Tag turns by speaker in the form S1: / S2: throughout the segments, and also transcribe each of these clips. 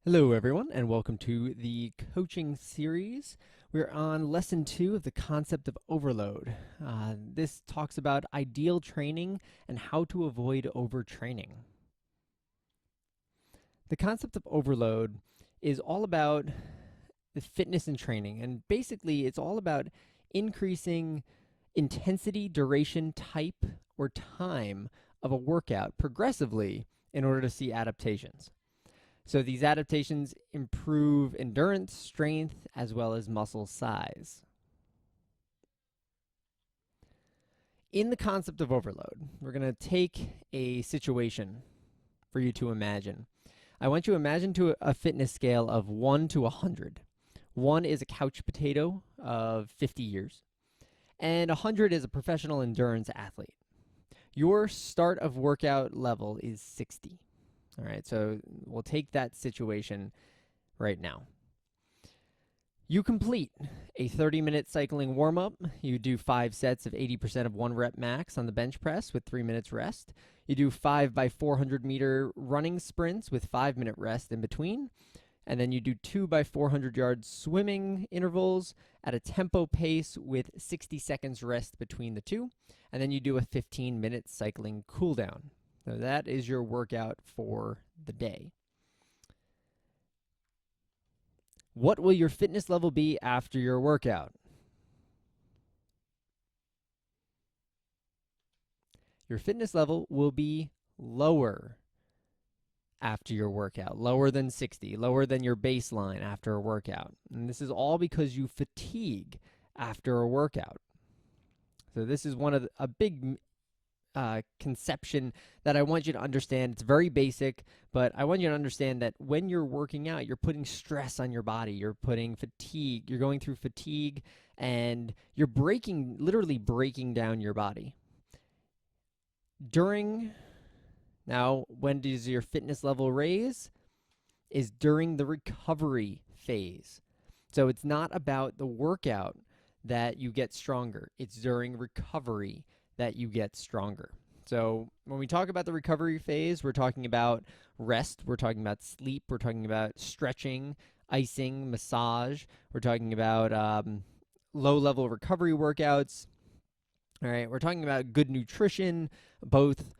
S1: Hello, everyone, and welcome to the coaching series. We're on lesson 2 of the concept of overload. This talks about ideal training and how to avoid overtraining. The concept of overload is all about the fitness and training, and basically, it's all about increasing intensity, duration, type, or time of a workout progressively in order to see adaptations. So these adaptations improve endurance, strength, as well as muscle size. In the concept of overload, we're going to take a situation for you to imagine. I want you to imagine to a fitness scale of 1 to 100. 1 is a couch potato of 50 years, and 100 is a professional endurance athlete. Your start of workout level is 60. All right, so we'll take that situation right now. You complete a 30-minute cycling warm-up. You do 5 sets of 80% of 1 rep max on the bench press with 3 minutes rest. You do 5 by 400-meter running sprints with 5-minute rest in between. And then you do 2 by 400-yard swimming intervals at a tempo pace with 60 seconds rest between the two. And then you do a 15-minute cycling cooldown. So that is your workout for the day. What will your fitness level be after your workout? Your fitness level will be lower after your workout, lower than 60, lower than your baseline after a workout. And this is all because you fatigue after a workout. So this is one of a big conception that I want you to understand. It's very basic, but I want you to understand that when you're working out, you're putting stress on your body. You're putting fatigue. You're going through fatigue, and you're literally breaking down your body. When does your fitness level raise? Is during the recovery phase. So it's not about the workout that you get stronger. It's during recovery that you get stronger. So when we talk about the recovery phase, we're talking about rest, we're talking about sleep, we're talking about stretching, icing, massage, we're talking about low-level recovery workouts. All right, we're talking about good nutrition, both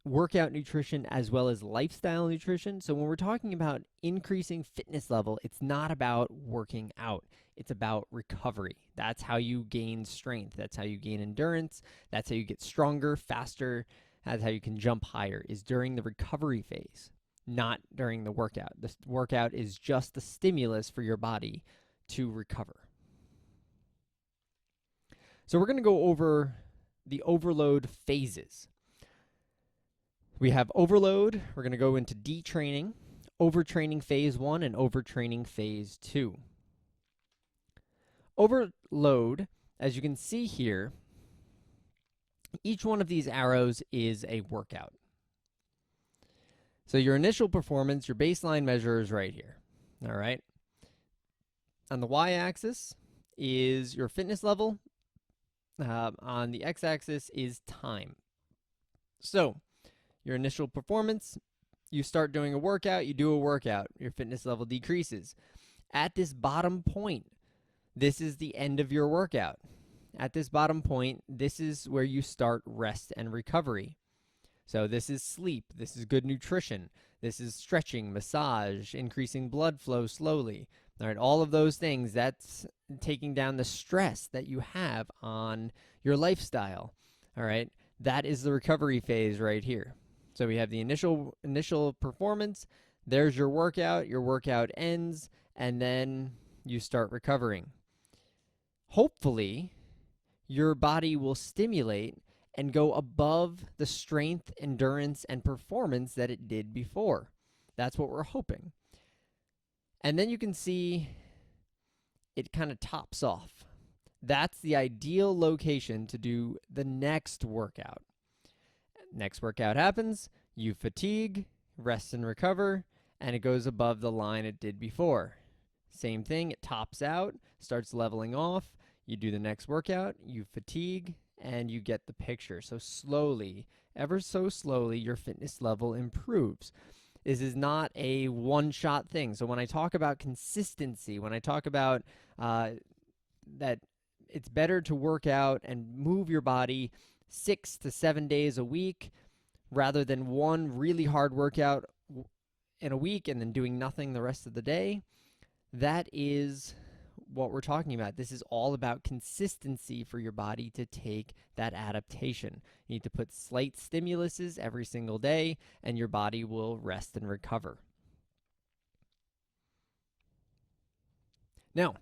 S1: workout nutrition as well as lifestyle nutrition. So when we're talking about increasing fitness level, it's not about working out. It's about recovery. That's how you gain strength. That's how you gain endurance. That's how you get stronger, faster. That's how you can jump higher, is during the recovery phase, not during the workout. The workout is just the stimulus for your body to recover. So we're going to go over the overload phases. We have overload. We're going to go into detraining, overtraining phase 1, and overtraining phase 2. Overload, as you can see here, each one of these arrows is a workout. So your initial performance, your baseline measure is right here. All right. On the y-axis is your fitness level. On the x-axis is time. So your initial performance, you start doing a workout, you do a workout, your fitness level decreases. At this bottom point, this is the end of your workout. At this bottom point, this is where you start rest and recovery. So this is sleep, this is good nutrition, this is stretching, massage, increasing blood flow slowly. All right, all of those things, that's taking down the stress that you have on your lifestyle. All right, that is the recovery phase right here. So we have the initial performance, there's your workout ends, and then you start recovering. Hopefully, your body will stimulate and go above the strength, endurance, and performance that it did before. That's what we're hoping. And then you can see it kind of tops off. That's the ideal location to do the next workout. Next workout happens, you fatigue, rest and recover, and it goes above the line it did before. Same thing, it tops out, starts leveling off, you do the next workout, you fatigue, and you get the picture. So slowly, ever so slowly, your fitness level improves. This is not a one-shot thing. So when I talk about consistency, when I talk about that it's better to work out and move your body 6 to 7 days a week rather than one really hard workout in a week and then doing nothing the rest of the day, that is what we're talking about. This is all about consistency for your body to take that adaptation. You need to put slight stimuluses every single day, and your body will rest and recover. Now,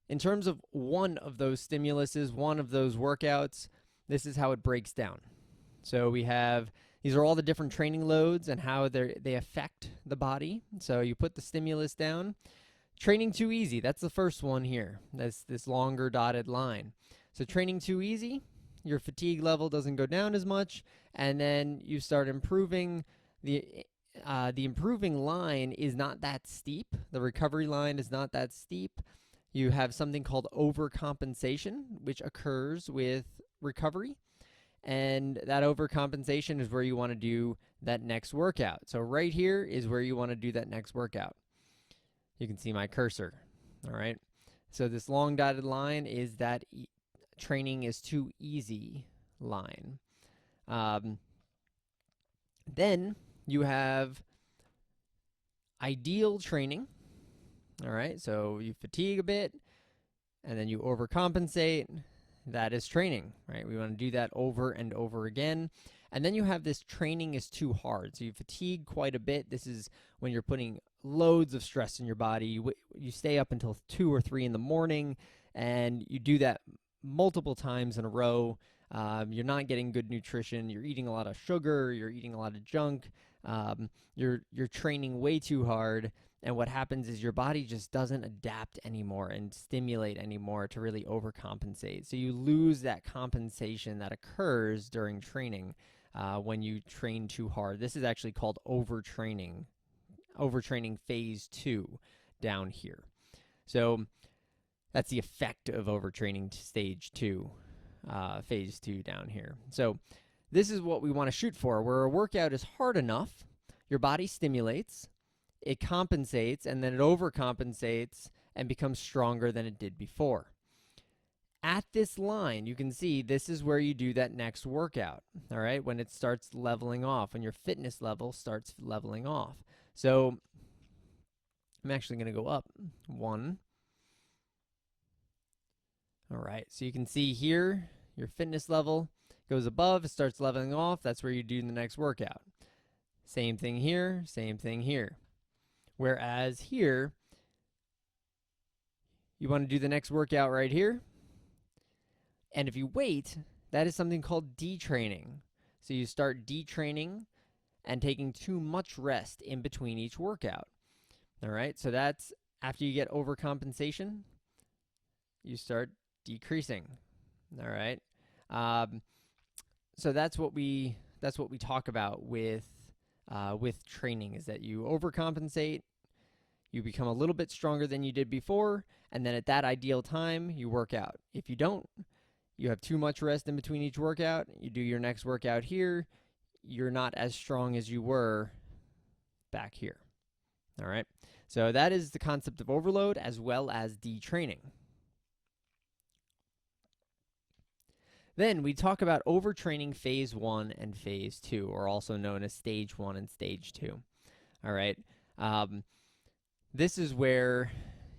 S1: in terms of one of those stimuluses, one of those workouts, this is how it breaks down. So we have, these are all the different training loads and how they affect the body. So you put the stimulus down. Training too easy, that's the first one here. That's this longer dotted line. So training too easy, your fatigue level doesn't go down as much, and then you start improving. The improving line is not that steep. The recovery line is not that steep. You have something called overcompensation, which occurs with recovery. And that overcompensation is where you want to do that next workout. So right here is where you want to do that next workout. You can see my cursor, all right? So this long dotted line is that training is too easy line. Then you have ideal training, all right? So you fatigue a bit, and then you overcompensate. That is training, right? We want to do that over and over again. And then you have this training is too hard. So you fatigue quite a bit. This is when you're putting loads of stress in your body. You stay up until 2 or 3 in the morning, and you do that multiple times in a row. You're not getting good nutrition. You're eating a lot of sugar. You're eating a lot of junk. You're training way too hard. And what happens is your body just doesn't adapt anymore and stimulate anymore to really overcompensate. So you lose that compensation that occurs during training when you train too hard. This is actually called overtraining phase 2 down here. So that's the effect of overtraining stage 2, phase 2 down here. So this is what we want to shoot for, where a workout is hard enough, your body stimulates, it compensates, and then it overcompensates and becomes stronger than it did before. At this line, you can see this is where you do that next workout, all right, when it starts leveling off, when your fitness level starts leveling off. So I'm actually going to go up 1. All right, so you can see here your fitness level goes above, it starts leveling off. That's where you do the next workout. Same thing here, same thing here. Whereas here, you want to do the next workout right here. And if you wait, that is something called detraining. So you start detraining and taking too much rest in between each workout. All right, so that's after you get overcompensation, you start decreasing. All right, so that's what we talk about with training, is that you overcompensate, you become a little bit stronger than you did before, and then at that ideal time, you work out. If you don't, you have too much rest in between each workout, you do your next workout here, you're not as strong as you were back here. All right, so that is the concept of overload as well as detraining. Then we talk about overtraining phase 1 and phase 2, or also known as stage 1 and stage 2. All right. This is where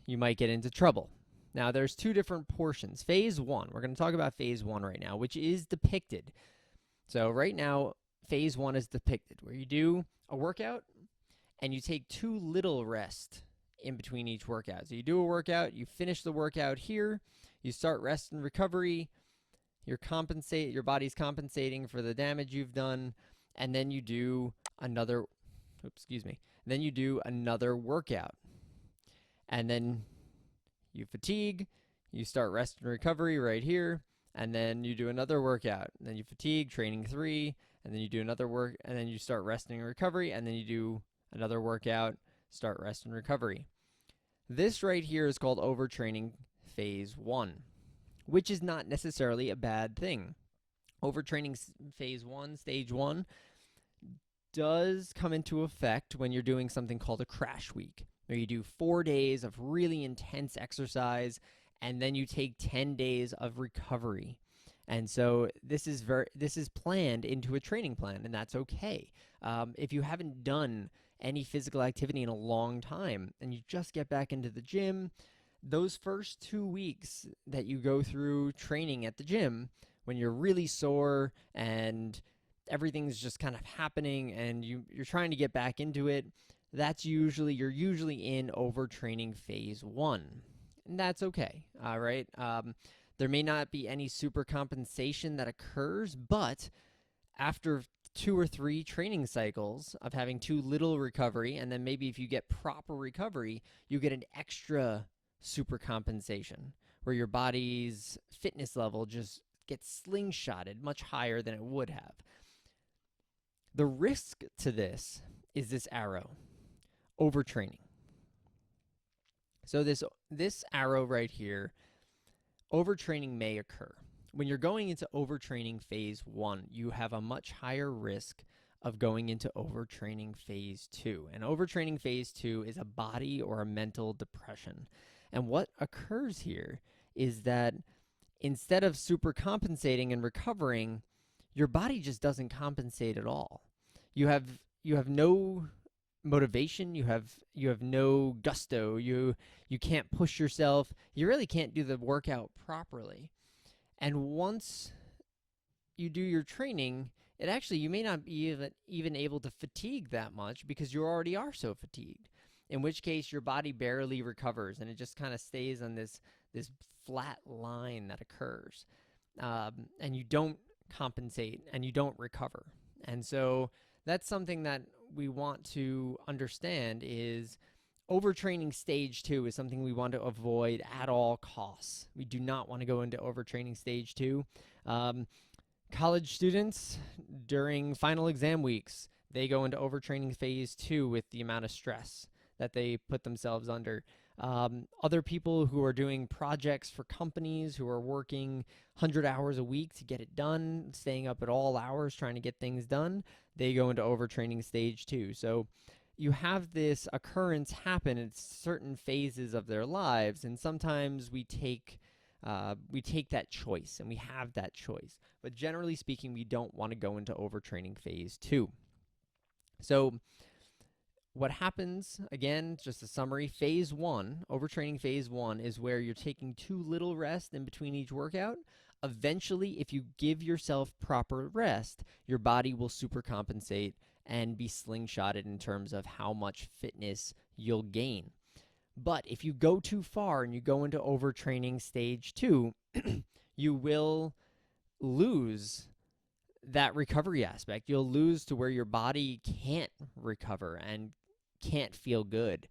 S1: you might get into trouble. Now, there's 2 different portions. Phase 1, we're going to talk about phase 1 right now, which is depicted. So right now, phase 1 is depicted, where you do a workout and you take too little rest in between each workout. So you do a workout, you finish the workout here, you start rest and recovery, your body's compensating for the damage you've done, and then you do another, then you do another workout. And then you fatigue, you start rest and recovery right here, and then you do another workout. And then you fatigue, training 3, and then you do another work, and then you start resting and recovery, and then you do another workout, start rest and recovery. This right here is called overtraining phase 1, which is not necessarily a bad thing. Overtraining phase 1, stage 1, does come into effect when you're doing something called a crash week, where you do 4 days of really intense exercise and then you take 10 days of recovery. And so this is planned into a training plan, and that's okay. If you haven't done any physical activity in a long time and you just get back into the gym, those first 2 weeks that you go through training at the gym, when you're really sore and everything's just kind of happening and you're trying to get back into it, you're usually in overtraining phase 1. And that's okay. All right. There may not be any super compensation that occurs, but after 2 or 3 training cycles of having too little recovery, and then maybe if you get proper recovery, you get an extra super compensation where your body's fitness level just gets slingshotted much higher than it would have. The risk to this is this arrow, overtraining. So this arrow right here, overtraining may occur. When you're going into overtraining phase 1, you have a much higher risk of going into overtraining phase 2. And overtraining phase 2 is a body or a mental depression. And what occurs here is that instead of super compensating and recovering, your body just doesn't compensate at all. You have no motivation, you have no gusto, you can't push yourself, you really can't do the workout properly. And once you do your training, you may not be even able to fatigue that much because you already are so fatigued, in which case your body barely recovers and it just kind of stays on this flat line that occurs, and you don't compensate and you don't recover. And so that's something that we want to understand is overtraining stage 2 is something we want to avoid at all costs. We do not want to go into overtraining stage 2. College students, during final exam weeks, they go into overtraining phase 2 with the amount of stress that they put themselves under. Other people who are doing projects for companies, who are working 100 hours a week to get it done, staying up at all hours trying to get things done, they go into overtraining stage 2. So you have this occurrence happen at certain phases of their lives, and sometimes we take that choice, and we have that choice. But generally speaking, we don't want to go into overtraining phase 2. So what happens, again, just a summary, phase 1, overtraining phase 1, is where you're taking too little rest in between each workout. Eventually, if you give yourself proper rest, your body will supercompensate and be slingshotted in terms of how much fitness you'll gain. But if you go too far and you go into overtraining stage 2, you will lose that recovery aspect. You'll lose to where your body can't recover and can't feel good,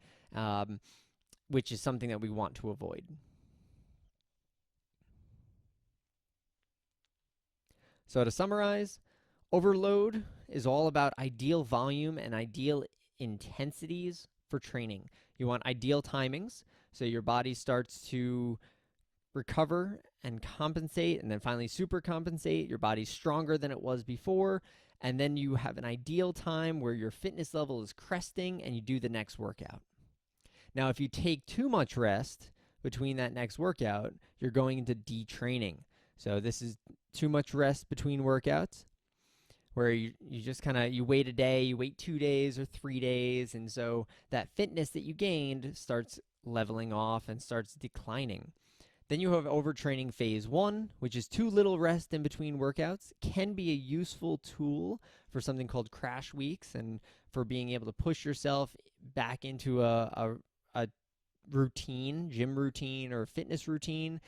S1: which is something that we want to avoid. So to summarize, overload is all about ideal volume and ideal intensities for training. You want ideal timings, so your body starts to recover and compensate, and then finally supercompensate. Your body's stronger than it was before, and then you have an ideal time where your fitness level is cresting and you do the next workout. Now, if you take too much rest between that next workout, you're going into detraining. So this is too much rest between workouts, where you just kind of, you wait a day, you wait 2 days or 3 days, and so that fitness that you gained starts leveling off and starts declining. Then you have overtraining phase 1, which is too little rest in between workouts. Can be a useful tool for something called crash weeks and for being able to push yourself back into a routine, gym routine or fitness routine,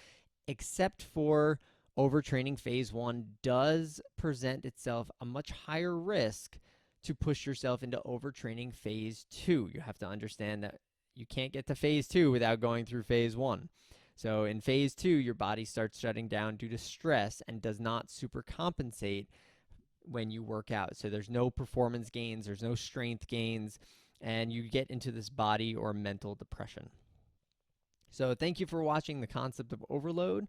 S1: except for overtraining phase 1 does present itself a much higher risk to push yourself into overtraining phase 2. You have to understand that you can't get to phase 2 without going through phase 1. So in phase 2, your body starts shutting down due to stress and does not supercompensate when you work out. So there's no performance gains, there's no strength gains, and you get into this body or mental depression. So thank you for watching the concept of overload.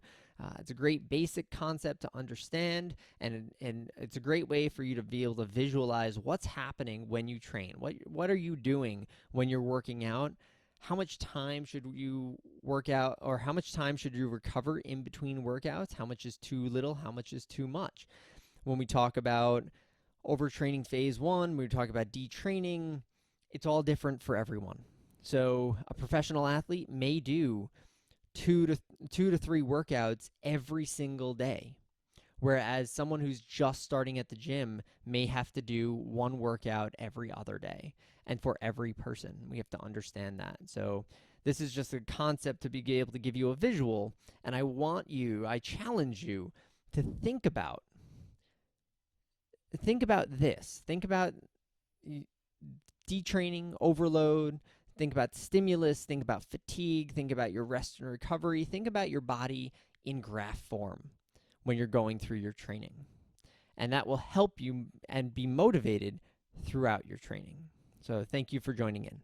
S1: It's a great basic concept to understand, and it's a great way for you to be able to visualize what's happening when you train. What are you doing when you're working out? How much time should you work out, or how much time should you recover in between workouts? How much is too little? How much is too much? When we talk about overtraining phase 1, when we talk about detraining, it's all different for everyone. So a professional athlete may do two to three workouts every single day, whereas someone who's just starting at the gym may have to do one workout every other day. And for every person, we have to understand that. So this is just a concept to be able to give you a visual, and I challenge you to think about this. Think about detraining, overload. Think about stimulus, think about fatigue, think about your rest and recovery, think about your body in graph form when you're going through your training. And that will help you and be motivated throughout your training. So thank you for joining in.